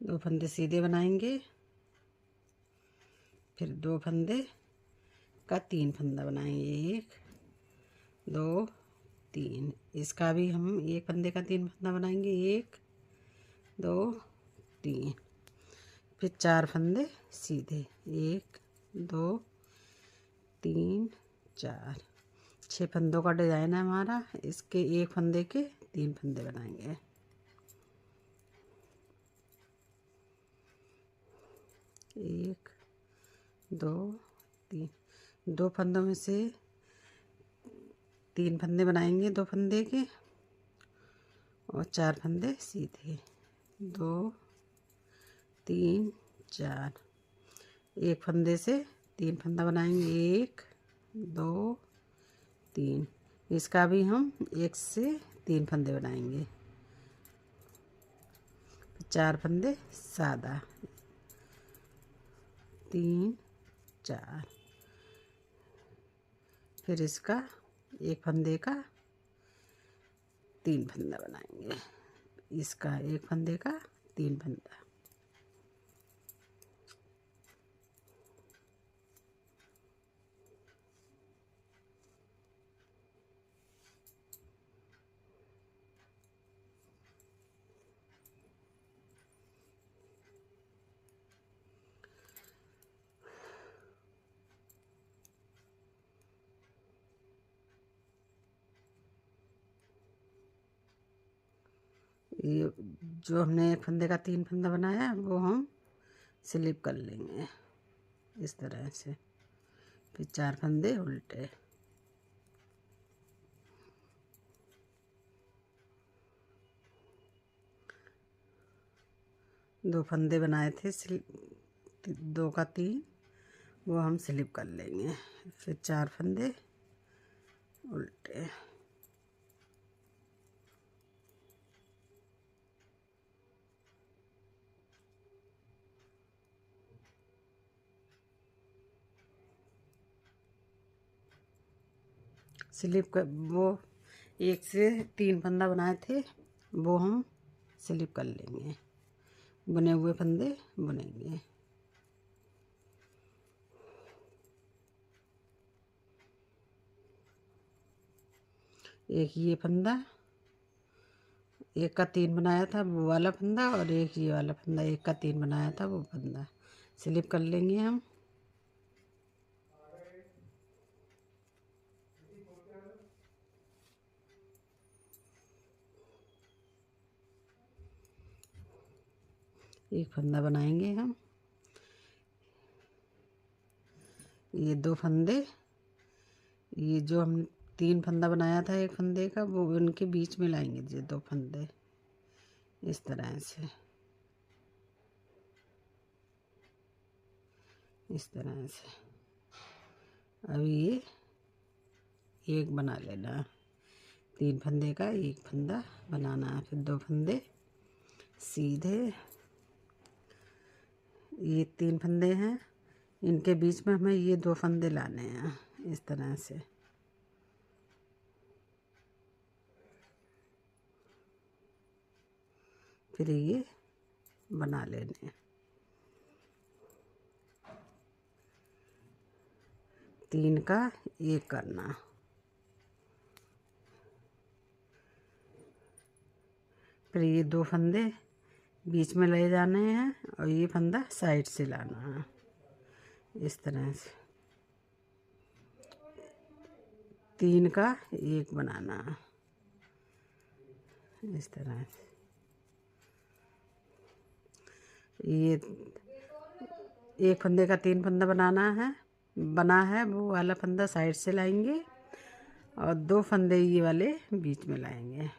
2 फंदे सीधे बनाएंगे, फिर 2 फंदे का 3 फंदा बनाएंगे, 1 2 3। इसका भी हम 1 फंदे का 3 फंदा बनाएंगे, 1 2 3। फिर 4 फंदे सीधे, 1 2 3 4। 6 फंदों का डिज़ाइन है हमारा। इसके 1 फंदे के 3 फंदे बनाएंगे। 1 2 3। 2 फंदों में से 3 फंदे बनाएंगे 2 फंदे के, और 4 फंदे सीधे, 2 3 4। 1 फंदे से 3 फंदा बनाएंगे, 1 2 3। इसका भी हम 1 से 3 फंदे बनाएंगे। 4 फंदे सादा, 3 4। फिर इसका 1 फंदे का 3 फंदा बनाएंगे। इसका 1 फंदे का 3 फंदा। ये जो हमने 1 फंदे का 3 फंदा बनाया वो हम स्लिप कर लेंगे इस तरह से। फिर 4 फंदे उल्टे, 2 फंदे बनाए थे 2 का 3, वो हम स्लिप कर लेंगे। फिर 4 फंदे उल्टे, स्लिप कर वो 1 से 3 फंदा बनाए थे वो हम स्लिप कर लेंगे। बुने हुए फंदे बुनेंगे। एक ये फंदा, 1 का 3 बनाया था वो वाला फंदा, और एक ये वाला फंदा 1 का 3 बनाया था वो फंदा स्लिप कर लेंगे हम। एक फंदा बनाएंगे हम। ये 2 फंदे, ये जो हम 3 फंदा बनाया था 1 फंदे का वो उनके बीच में लाएंगे, ये 2 फंदे इस तरह से, इस तरह से। अब ये 1 बना लेना, 3 फंदे का 1 फंदा बनाना है। फिर 2 फंदे सीधे, ये 3 फंदे हैं, इनके बीच में हमें ये 2 फंदे लाने हैं इस तरह से। फिर ये बना लेने, 3 का 1 करना। फिर ये 2 फंदे बीच में ले जाने हैं और ये फंदा साइड से लाना है इस तरह से। 3 का 1 बनाना है इस तरह से। ये 1 फंदे का 3 फंदा बना है वो वाला फंदा साइड से लाएंगे, और 2 फंदे ये वाले बीच में लाएंगे।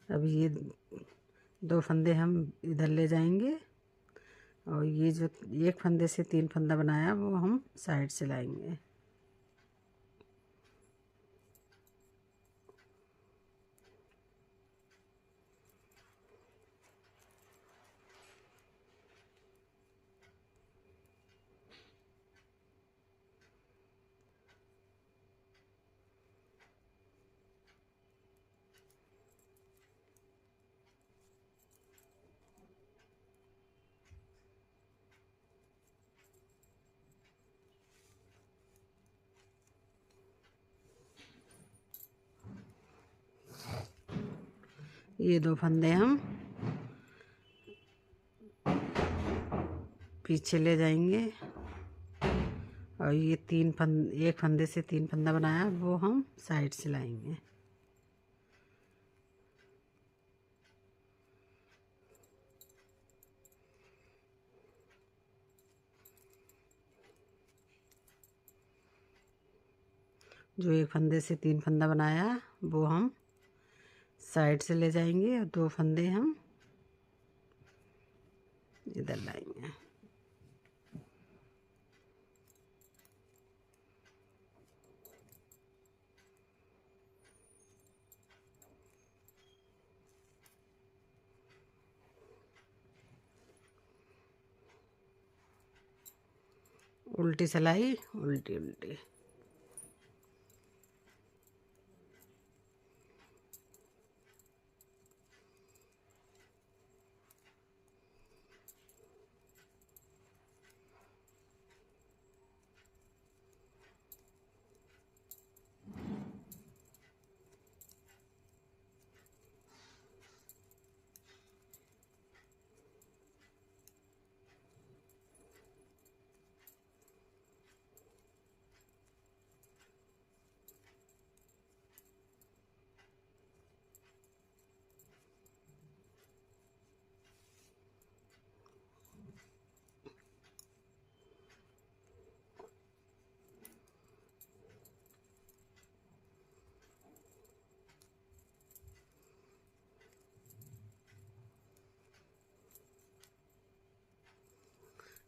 अब ये 2 फंदे हम इधर ले जाएंगे, और ये जो 1 फंदे से 3 फंदा बनाया वो हम साइड से लाएंगे। ये 2 फंदे हम पीछे ले जाएंगे और ये 1 फंदे से 3 फंदा बनाया वो हम साइड से लाएंगे। जो 1 फंदे से 3 फंदा बनाया वो हम साइड से ले जाएंगे और 2 फंदे हम इधर लाएंगे। उल्टी सिलाई, उल्टी उल्टी।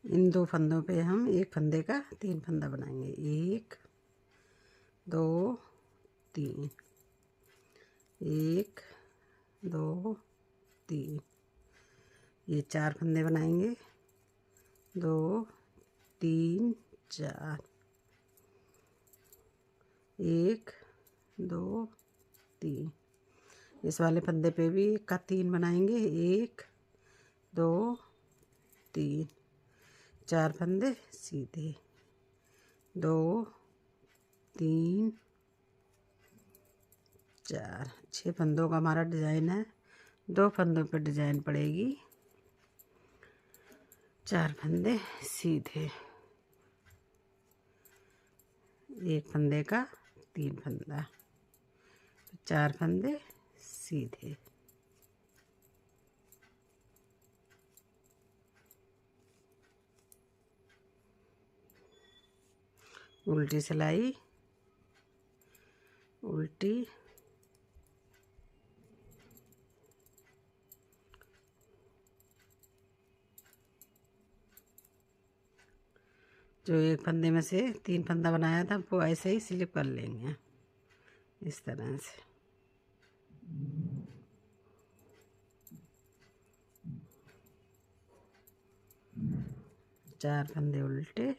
इन 2 फंदों पे हम 1 फंदे का 3 फंदा बनाएंगे। 1 2 3, 1 2 3। ये 4 फंदे बनाएंगे, 2 3 4, 1 2 3। इस वाले फंदे पे भी 1 का 3 बनाएंगे, 1 2 3, 4 फंदे सीधे, 2 3 4। 6 फंदों का हमारा डिज़ाइन है। 2 फंदों पे डिज़ाइन पड़ेगी, 4 फंदे सीधे, 1 फंदे का 3 फंदा, 4 फंदे सीधे। उल्टी सिलाई, उल्टी, जो 1 फंदे में से 3 फंदा बनाया था वो ऐसे ही स्लिप कर लेंगे इस तरह से। चार फंदे उल्टे,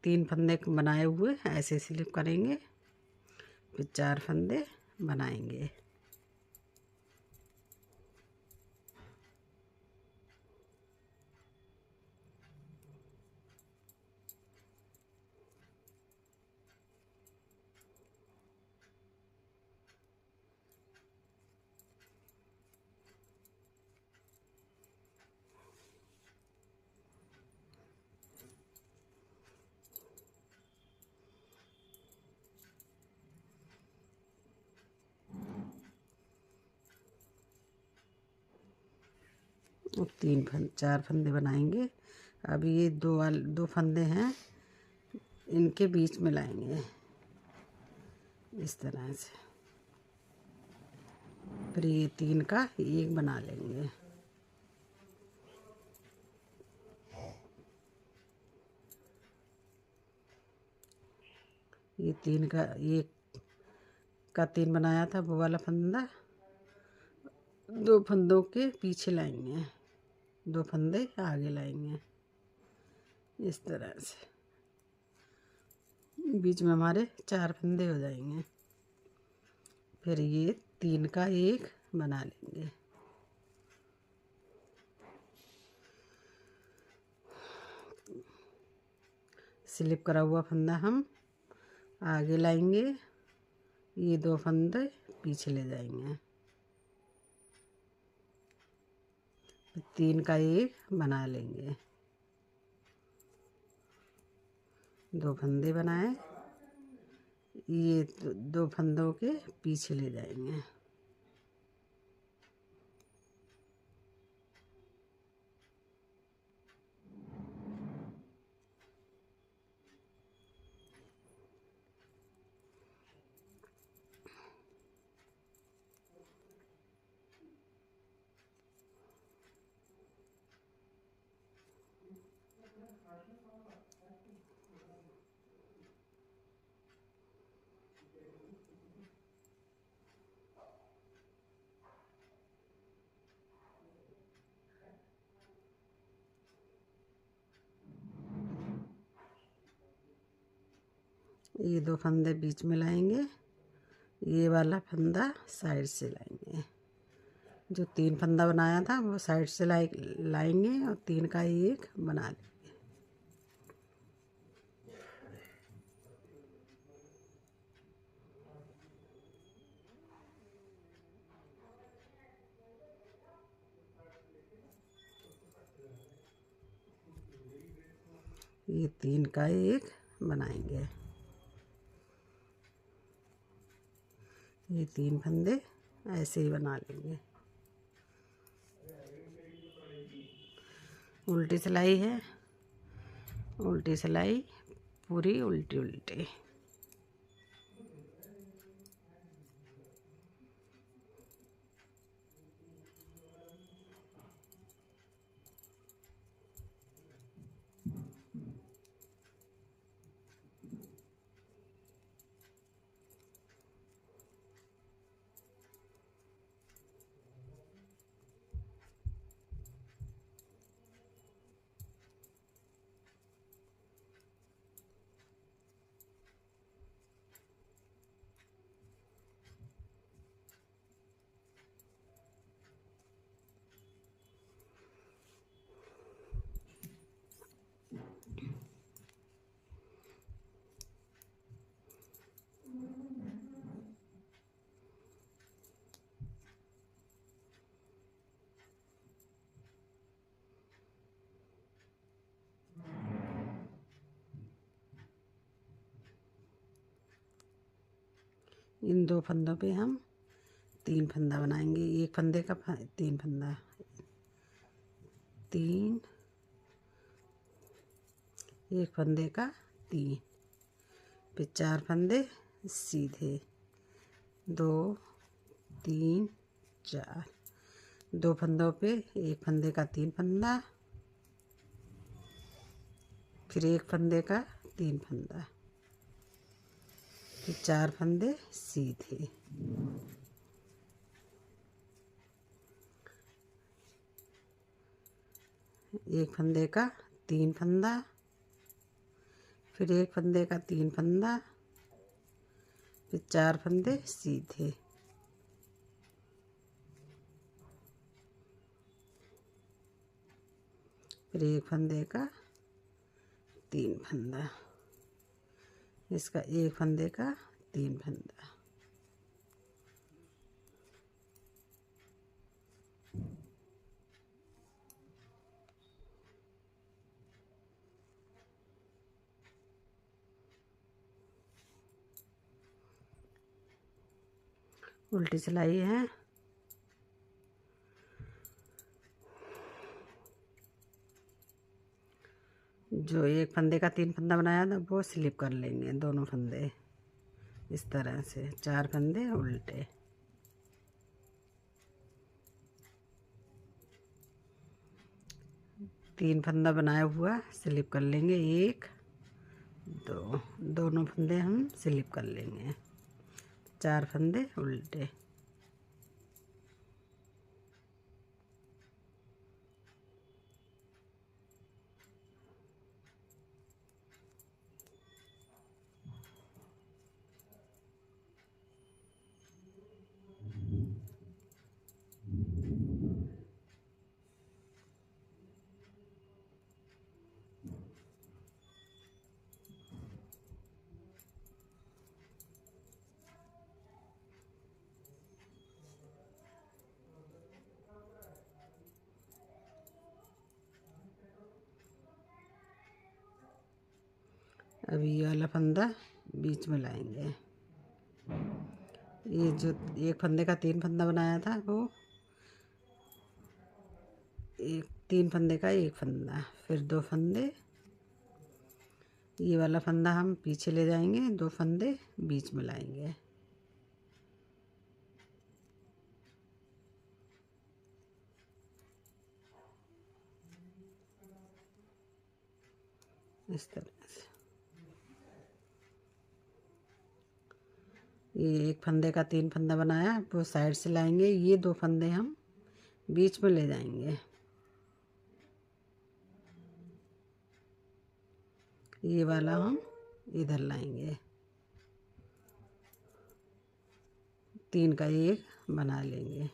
3 फंदे बनाए हुए ऐसे स्लिप करेंगे, फिर 4 फंदे बनाएंगे। और 4 फंदे बनाएंगे। अब ये 2 फंदे हैं, इनके बीच में लाएंगे इस तरह से, फिर ये 3 का 1 बना लेंगे। ये 3 का 1 का 3 बनाया था वो वाला फंदा 2 फंदों के पीछे लाएंगे, 2 फंदे आगे लाएंगे इस तरह से। बीच में हमारे 4 फंदे हो जाएंगे। फिर ये 3 का 1 बना लेंगे। स्लिप करा हुआ फंदा हम आगे लाएंगे, ये 2 फंदे पीछे ले जाएंगे। फिर 3 का एक बना लेंगे। 2 फंदे बनाए, ये 2 फंदों के पीछे ले जाएंगे। ये 2 फंदे बीच में लाएंगे, ये वाला फंदा साइड से लाएंगे। जो 3 फंदा बनाया था वो साइड से लाएंगे और 3 का एक बना लेंगे। ये 3 का एक बनाएंगे। ये 3 फंदे ऐसे ही बना लेंगे। उल्टी सिलाई है, उल्टी सिलाई पूरी उल्टी उल्टी। इन 2 फंदों पे हम 3 फंदा बनाएंगे। एक फंदे का 3 फंदा, 3, एक फंदे का 3, फिर 4 फंदे सीधे, 2 3 4, 2 फंदों पे एक फंदे का 3 फंदा, फिर एक फंदे का 3 फंदा, फिर 4 फंदे सीधे, एक फंदे का 3 फंदा, फिर एक फंदे का 3 फंदा, फिर 4 फंदे सीधे, फिर एक फंदे का 3 फंदा, इसका एक फंदे का 3 फंदा। उल्टी सिलाई है, जो एक फंदे का 3 फंदा बनाया था वो स्लिप कर लेंगे दोनों फंदे इस तरह से, 4 फंदे उल्टे। तीन फंदा बनाया हुआ स्लिप कर लेंगे, 1 2, दोनों फंदे हम स्लिप कर लेंगे, 4 फंदे उल्टे। अभी ये वाला फंदा बीच में लाएंगे। ये जो एक फंदे का 3 फंदा बनाया था वो एक 3 फंदे का 1 फंदा, फिर 2 फंदे, ये वाला फंदा हम पीछे ले जाएंगे, 2 फंदे बीच में लाएंगे। इस तरह से ये एक फंदे का 3 फंदा बनाया, वो साइड से लाएंगे, ये 2 फंदे हम बीच में ले जाएंगे। ये वाला हम इधर लाएंगे, 3 का 1 बना लेंगे।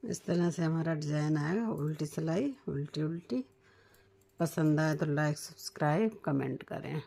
इस तरह से हमारा डिज़ाइन आएगा, उल्टी सिलाई, उल्टी उल्टी। पसंद आए तो लाइक, सब्सक्राइब, कमेंट करें।